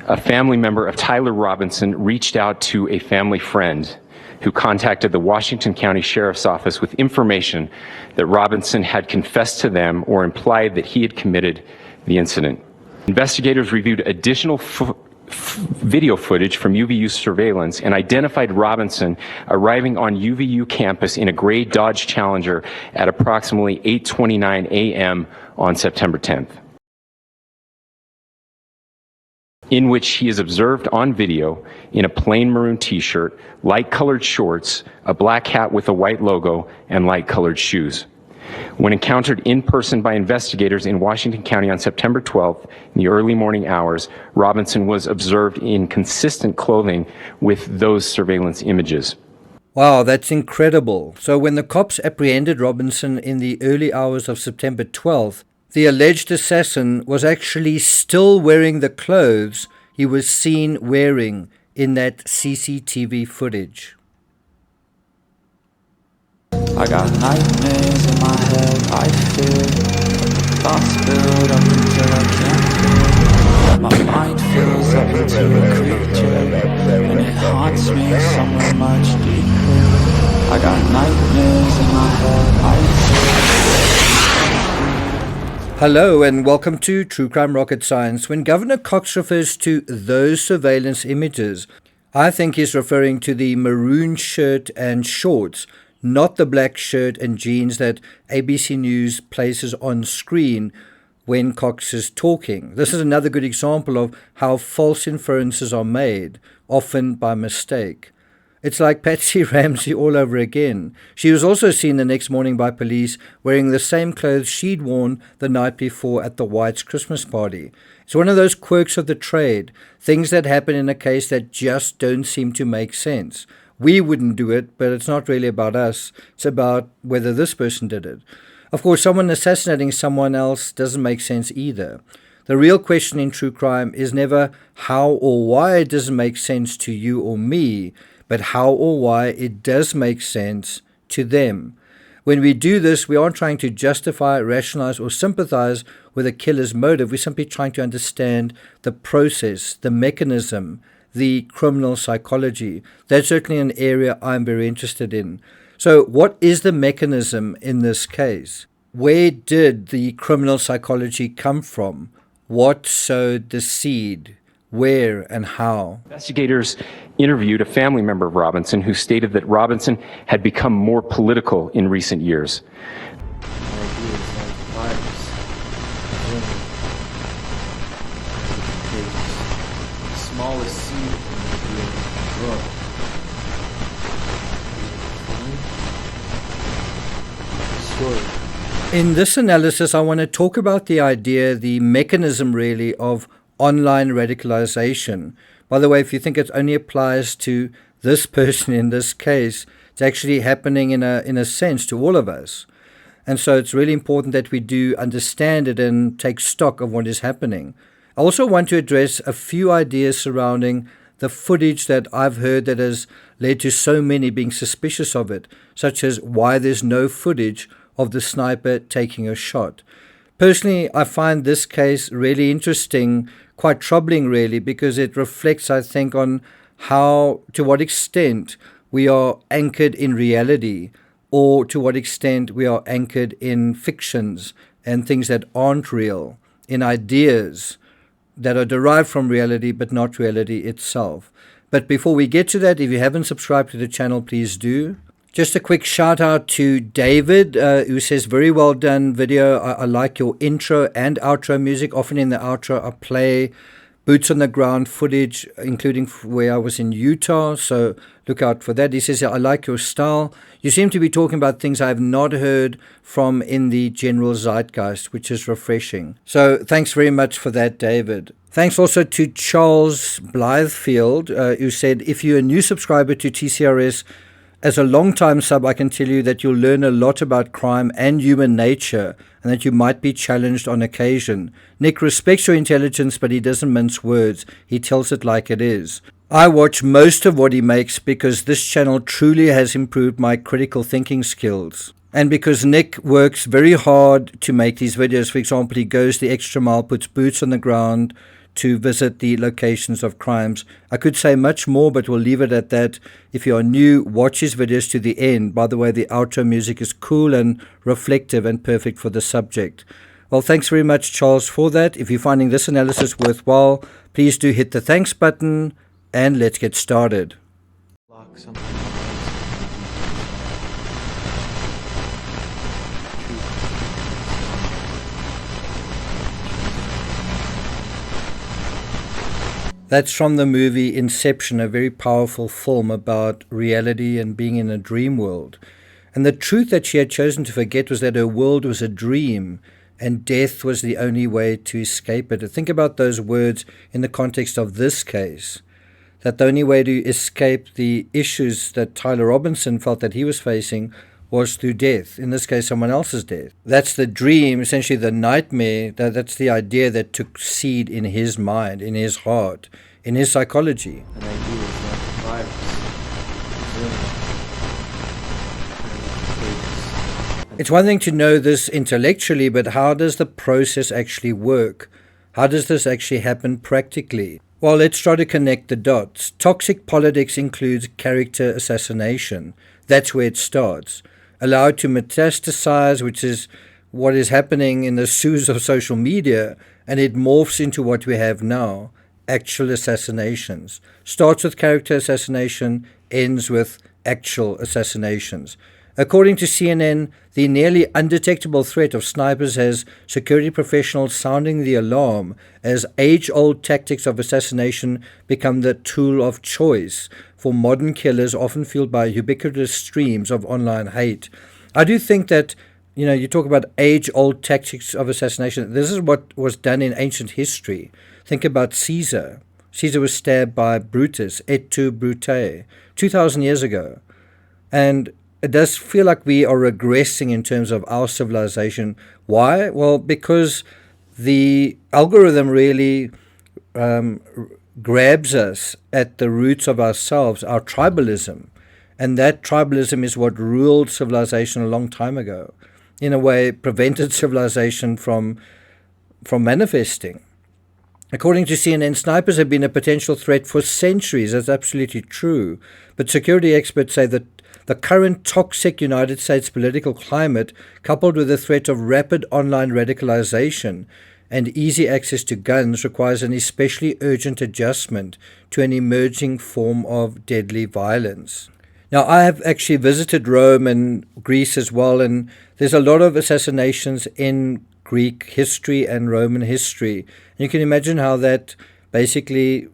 a family member of Tyler Robinson reached out to a family friend who contacted the Washington County Sheriff's Office with information that Robinson had confessed to them or implied that he had committed the incident. Investigators reviewed additional video footage from UVU surveillance and identified Robinson arriving on UVU campus in a gray Dodge Challenger at approximately 8:29 a.m. on September 10th, in which he is observed on video in a plain maroon t-shirt, light-colored shorts, a black hat with a white logo, and light-colored shoes. When encountered in person by investigators in Washington County on September 12th, in the early morning hours, Robinson was observed in consistent clothing with those surveillance images. Wow, that's incredible. So when the cops apprehended Robinson in the early hours of September 12th, the alleged assassin was actually still wearing the clothes he was seen wearing in that CCTV footage. I got nightmares in my head, I fear thoughts build up until I can't feel. My mind fills up into a creature, and it haunts me somewhere much deeper. I got nightmares in my head, I fear. Hello and welcome to True Crime Rocket Science. When Governor Cox refers to those surveillance images, I think he's referring to the maroon shirt and shorts, not the black shirt and jeans that ABC News places on screen when Cox is talking. This is another good example of how false inferences are made, often by mistake. It's like Patsy Ramsey all over again. She was also seen the next morning by police wearing the same clothes she'd worn the night before at the Whites' Christmas party. It's one of those quirks of the trade, things that happen in a case that just don't seem to make sense. We wouldn't do it, but it's not really about us. It's about whether this person did it. Of course, someone assassinating someone else doesn't make sense either. The real question in true crime is never how or why it doesn't make sense to you or me, but how or why it does make sense to them. When we do this, we aren't trying to justify, rationalize, or sympathize with a killer's motive. We're simply trying to understand the process, the mechanism, the criminal psychology. That's certainly an area I'm very interested in. So what is the mechanism in this case? Where did the criminal psychology come from? What sowed the seed? Where and how? Investigators interviewed a family member of Robinson who stated that Robinson had become more political in recent years. In this analysis, I want to talk about the idea, the mechanism really, of online radicalization. By the way, if you think it only applies to this person in this case, it's actually happening in a sense to all of us. And so it's really important that we do understand it and take stock of what is happening. I also want to address a few ideas surrounding the footage that I've heard that has led to so many being suspicious of it, such as why there's no footage of the sniper taking a shot. Personally, I find this case really interesting, quite troubling really, because it reflects, I think, on how, to what extent we are anchored in reality, or to what extent we are anchored in fictions and things that aren't real, in ideas that are derived from reality but not reality itself. But before we get to that, if you haven't subscribed to the channel, please do. Just a quick shout out to David, who says, very well done video. I like your intro and outro music. Often in the outro, I play boots on the ground footage, including where I was in Utah. So look out for that. He says, I like your style. You seem to be talking about things I have not heard from in the general zeitgeist, which is refreshing. So thanks very much for that, David. Thanks also to Charles Blythefield, who said, if you're a new subscriber to TCRS, as a long-time sub, I can tell you that you'll learn a lot about crime and human nature, and that you might be challenged on occasion. Nick respects your intelligence, but he doesn't mince words. He tells it like it is. I watch most of what he makes because this channel truly has improved my critical thinking skills. And because Nick works very hard to make these videos. For example, he goes the extra mile, puts boots on the ground to visit the locations of crimes. I could say much more, but we'll leave it at that. If you are new, watch his videos to the end. By the way, the outro music is cool and reflective and perfect for the subject. Well, thanks very much, Charles, for that. If you're finding this analysis worthwhile, please do hit the thanks button, and let's get started. That's from the movie Inception, a very powerful film about reality and being in a dream world. And the truth that she had chosen to forget was that her world was a dream and death was the only way to escape it. And think about those words in the context of this case, that the only way to escape the issues that Tyler Robinson felt that he was facing was through death, in this case someone else's death. That's the dream, essentially the nightmare, that's the idea that took seed in his mind, in his heart, in his psychology. An idea is not the virus. It's one thing to know this intellectually, but how does the process actually work? How does this actually happen practically? Well, let's try to connect the dots. Toxic politics includes character assassination. That's where it starts. Allowed to metastasize, which is what is happening in the sewers of social media, and it morphs into what we have now, actual assassinations. Starts with character assassination, ends with actual assassinations. According to CNN, the nearly undetectable threat of snipers has security professionals sounding the alarm as age-old tactics of assassination become the tool of choice for modern killers, often fueled by ubiquitous streams of online hate. I do think that, you talk about age-old tactics of assassination. This is what was done in ancient history. Think about Caesar. Caesar was stabbed by Brutus, et tu, Brute, 2,000 years ago. And it does feel like we are regressing in terms of our civilization. Why? Well, because the algorithm really grabs us at the roots of ourselves, our tribalism. And that tribalism is what ruled civilization a long time ago. In a way, prevented civilization from manifesting. According to CNN, snipers have been a potential threat for centuries. That's absolutely true. But security experts say that the current toxic United States political climate, coupled with the threat of rapid online radicalization and easy access to guns, requires an especially urgent adjustment to an emerging form of deadly violence. Now, I have actually visited Rome and Greece as well, and there's a lot of assassinations in Greek history and Roman history. And you can imagine how that basically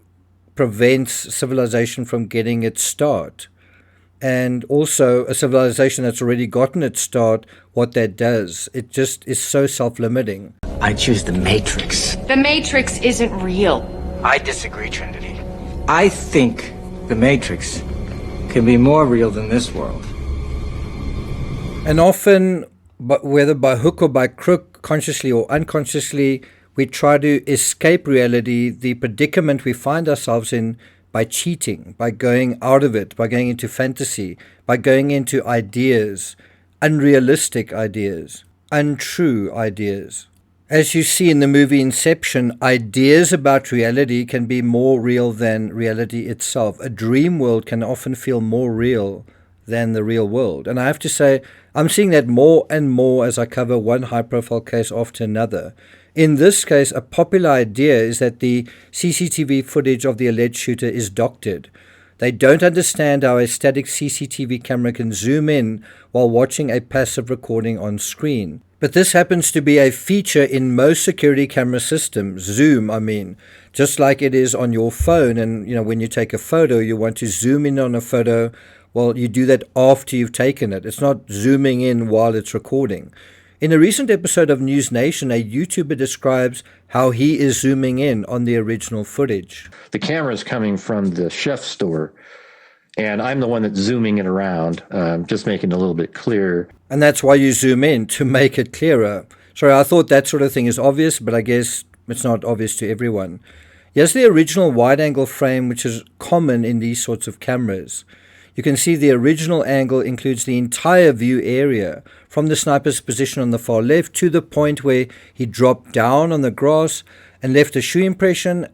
prevents civilization from getting its start. And also a civilization that's already gotten its start, what that does, it just is so self-limiting. I choose the Matrix. The Matrix isn't real. I disagree, Trinity. I think the Matrix can be more real than this world. And often, whether by hook or by crook, consciously or unconsciously, we try to escape reality, the predicament we find ourselves in, by cheating, by going out of it, by going into fantasy, by going into ideas, unrealistic ideas, untrue ideas. As you see in the movie Inception, ideas about reality can be more real than reality itself. A dream world can often feel more real than the real world. And I have to say, I'm seeing that more and more as I cover one high-profile case after another. In this case, a popular idea is that the CCTV footage of the alleged shooter is doctored. They don't understand how a static CCTV camera can zoom in while watching a passive recording on screen. But this happens to be a feature in most security camera systems, zoom, I mean, just like it is on your phone. And, when you take a photo, you want to zoom in on a photo. Well, you do that after you've taken it. It's not zooming in while it's recording. In a recent episode of News Nation, a YouTuber describes how he is zooming in on the original footage. The camera is coming from the chef store, and I'm the one that's zooming it around, just making it a little bit clearer. And that's why you zoom in, to make it clearer. Sorry, I thought that sort of thing is obvious, but I guess it's not obvious to everyone. Here's the original wide-angle frame, which is common in these sorts of cameras. You can see the original angle includes the entire view area, from the sniper's position on the far left to the point where he dropped down on the grass, and left a shoe impression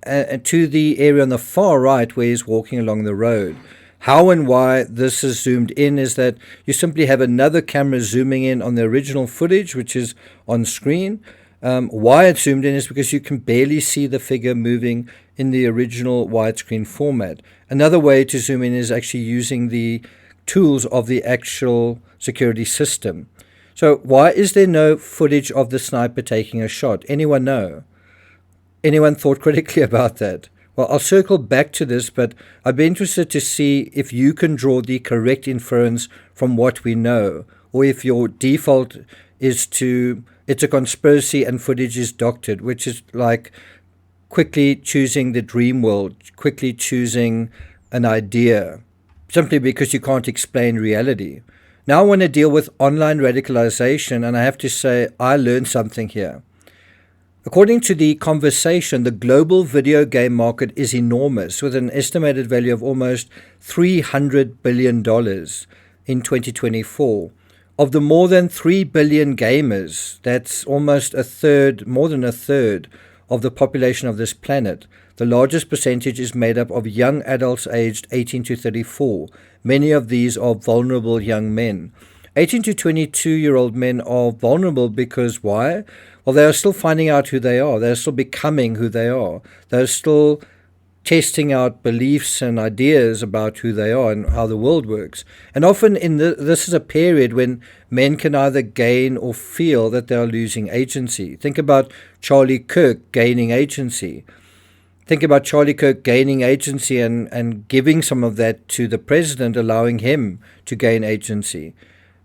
to the area on the far right where he's walking along the road. How and why this is zoomed in is that you simply have another camera zooming in on the original footage, which is on screen. Why it's zoomed in is because you can barely see the figure moving in the original widescreen format. Another way to zoom in is actually using the tools of the actual security system. So why is there no footage of the sniper taking a shot? Anyone know? Anyone thought critically about that? Well, I'll circle back to this, but I'd be interested to see if you can draw the correct inference from what we know, or if your default is to, it's a conspiracy and footage is doctored, which is like quickly choosing the dream world, quickly choosing an idea, simply because you can't explain reality. Now I want to deal with online radicalization, and I have to say I learned something here. According to The Conversation, the global video game market is enormous, with an estimated value of almost $300 billion in 2024. Of the more than 3 billion gamers, that's almost a third, more than a third of the population of this planet. The largest percentage is made up of young adults aged 18 to 34. Many of these are vulnerable young men. 18 to 22-year-old men are vulnerable because why? Well, they are still finding out who they are. They're still becoming who they are. They're still testing out beliefs and ideas about who they are and how the world works. And often this is a period when men can either gain or feel that they are losing agency. Think about Charlie Kirk gaining agency. Think about Charlie Kirk gaining agency and giving some of that to the president, allowing him to gain agency.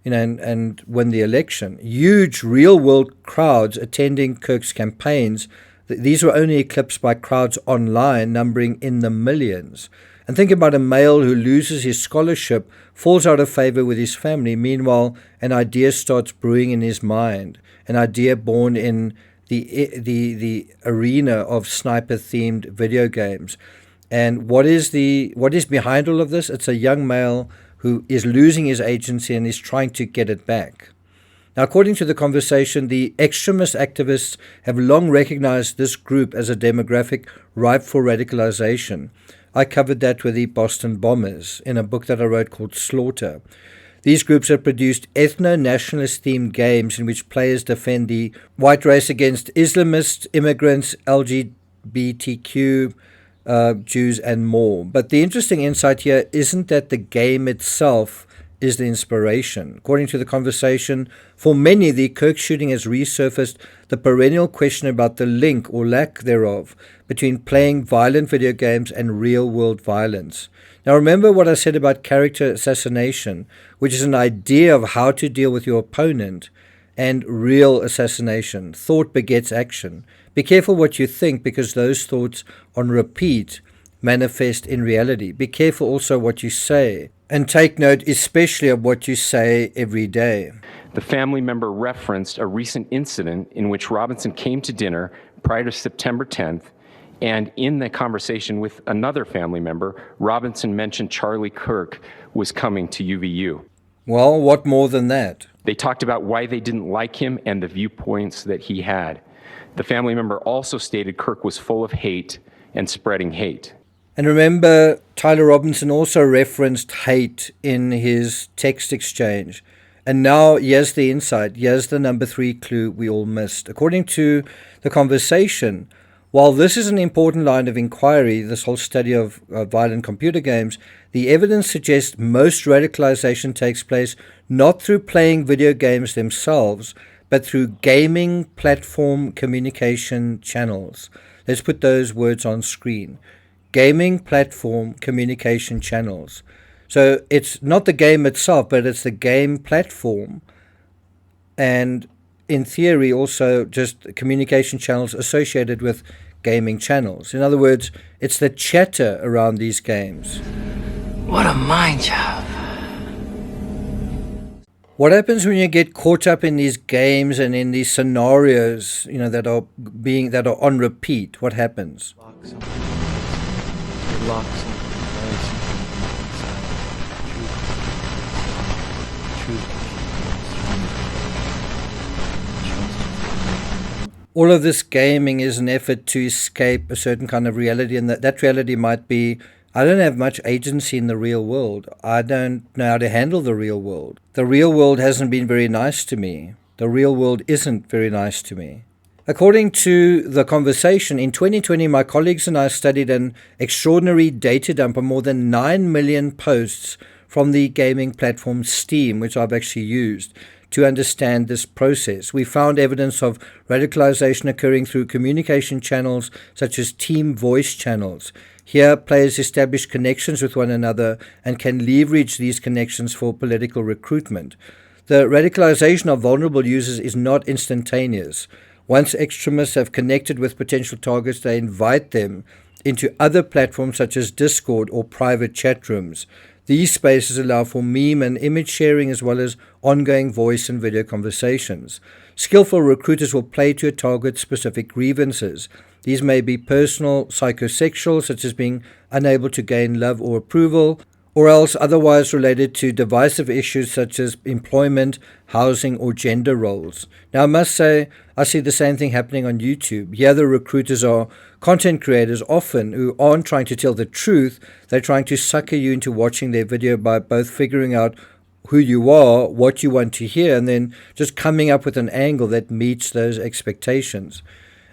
And win the election. Huge real-world crowds attending Kirk's campaigns. These were only eclipsed by crowds online numbering in the millions. And think about a male who loses his scholarship, falls out of favor with his family. Meanwhile, an idea starts brewing in his mind, an idea born in the arena of sniper-themed video games. And what is behind all of this? It's a young male who is losing his agency and is trying to get it back. Now, according to The Conversation, the extremist activists have long recognized this group as a demographic ripe for radicalization. I covered that with the Boston Bombers in a book that I wrote called Slaughter. These groups have produced ethno-nationalist themed games in which players defend the white race against Islamists, immigrants, LGBTQ, Jews, and more. But the interesting insight here isn't that the game itself is the inspiration. According to The Conversation, for many, the Kirk shooting has resurfaced the perennial question about the link or lack thereof between playing violent video games and real-world violence. Now remember what I said about character assassination, which is an idea of how to deal with your opponent, and real assassination. Thought begets action. Be careful what you think, because those thoughts on repeat manifest in reality. Be careful also what you say, and take note especially of what you say every day. The family member referenced a recent incident in which Robinson came to dinner prior to September 10th, and in the conversation with another family member, Robinson mentioned Charlie Kirk was coming to UVU. Well, what more than that? They talked about why they didn't like him and the viewpoints that he had. The family member also stated Kirk was full of hate and spreading hate. And remember, Tyler Robinson also referenced hate in his text exchange. And now, here's the insight. Here's the number 3 clue we all missed. According to The Conversation, while this is an important line of inquiry, this whole study of violent computer games, the evidence suggests most radicalization takes place not through playing video games themselves, but through gaming platform communication channels. Let's put those words on screen. Gaming platform communication channels. So it's not the game itself, but it's the game platform, and in theory also just communication channels associated with gaming channels. In other words, it's the chatter around these games. What a mind you have. What happens when you get caught up in these games and in these scenarios, that are on repeat? What happens? all of this gaming is an effort to escape a certain kind of reality, and that reality might be, I don't have much agency in the real world. I don't know how to handle the real world. The real world hasn't been very nice to me. The real world isn't very nice to me. According to The Conversation, in 2020, my colleagues and I studied an extraordinary data dump of more than 9 million posts from the gaming platform Steam, which I've actually used to understand this process. We found evidence of radicalization occurring through communication channels such as team voice channels. Here, players establish connections with one another and can leverage these connections for political recruitment. The radicalization of vulnerable users is not instantaneous. Once extremists have connected with potential targets, they invite them into other platforms such as Discord or private chat rooms. These spaces allow for meme and image sharing as well as ongoing voice and video conversations. Skillful recruiters will play to a target's specific grievances. These may be personal, psychosexual, such as being unable to gain love or approval, or else otherwise related to divisive issues such as employment, housing, or gender roles. Now, I must say, I see the same thing happening on YouTube. Here, the recruiters are content creators often who aren't trying to tell the truth. They're trying to sucker you into watching their video by both figuring out who you are, what you want to hear, and then just coming up with an angle that meets those expectations.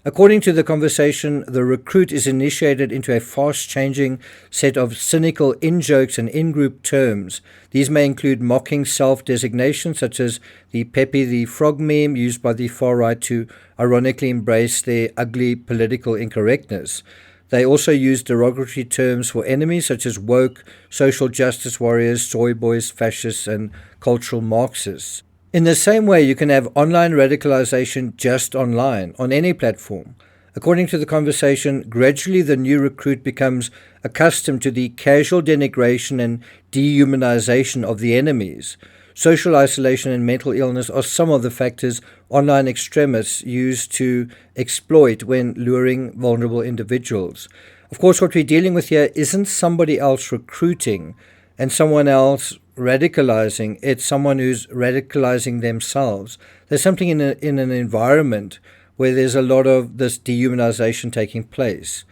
According to The Conversation, the recruit is initiated into a fast-changing set of cynical in-jokes and in-group terms. These may include mocking self-designations such as the Pepe the Frog meme used by the far-right to ironically embrace their ugly political incorrectness. They also use derogatory terms for enemies such as woke, social justice warriors, soy boys, fascists, and cultural Marxists. In the same way, you can have online radicalization just online, on any platform. According to The Conversation, gradually the new recruit becomes accustomed to the casual denigration and dehumanization of the enemies. Social isolation and mental illness are some of the factors online extremists use to exploit when luring vulnerable individuals. Of course, what we're dealing with here isn't somebody else recruiting and someone else radicalizing. It's someone who's radicalizing themselves. There's something in an environment where there's a lot of this dehumanization taking place,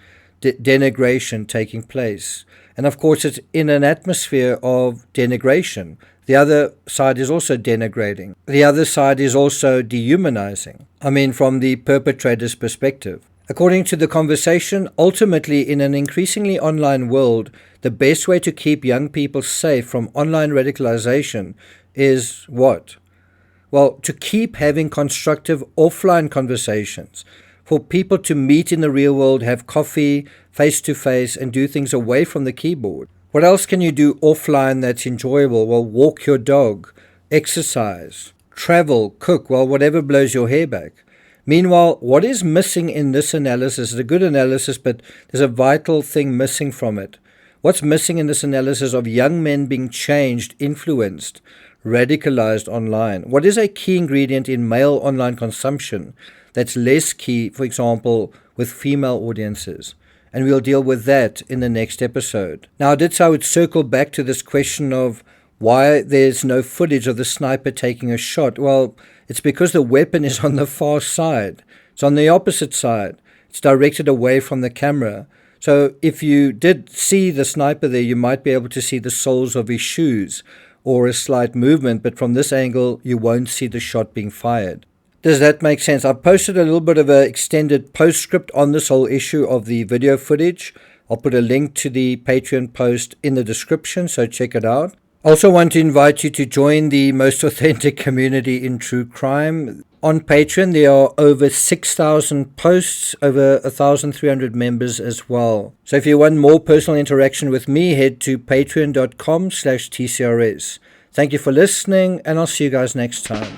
denigration taking place. And of course, it's in an atmosphere of denigration. The other side is also denigrating. The other side is also dehumanizing. I mean, from the perpetrator's perspective. According to The Conversation, ultimately, in an increasingly online world, the best way to keep young people safe from online radicalization is what? Well, to keep having constructive offline conversations, for people to meet in the real world, have coffee, face-to-face, and do things away from the keyboard. What else can you do offline that's enjoyable? Well, walk your dog, exercise, travel, cook, well, whatever blows your hair back. Meanwhile, what is missing in this analysis is a good analysis, but there's a vital thing missing from it. What's missing in this analysis of young men being changed, influenced, radicalized online? What is a key ingredient in male online consumption that's less key, for example, with female audiences? And we'll deal with that in the next episode. Now, I did so I would circle back to this question of why there's no footage of the sniper taking a shot. Well, it's because the weapon is on the far side. It's on the opposite side. It's directed away from the camera. So if you did see the sniper there, you might be able to see the soles of his shoes or a slight movement, but from this angle, you won't see the shot being fired. Does that make sense? I've posted a little bit of an extended postscript on this whole issue of the video footage. I'll put a link to the Patreon post in the description, so check it out. I also want to invite you to join the most authentic community in true crime. On Patreon, there are over 6,000 posts, over 1,300 members as well. So if you want more personal interaction with me, head to patreon.com/TCRS. Thank you for listening, and I'll see you guys next time.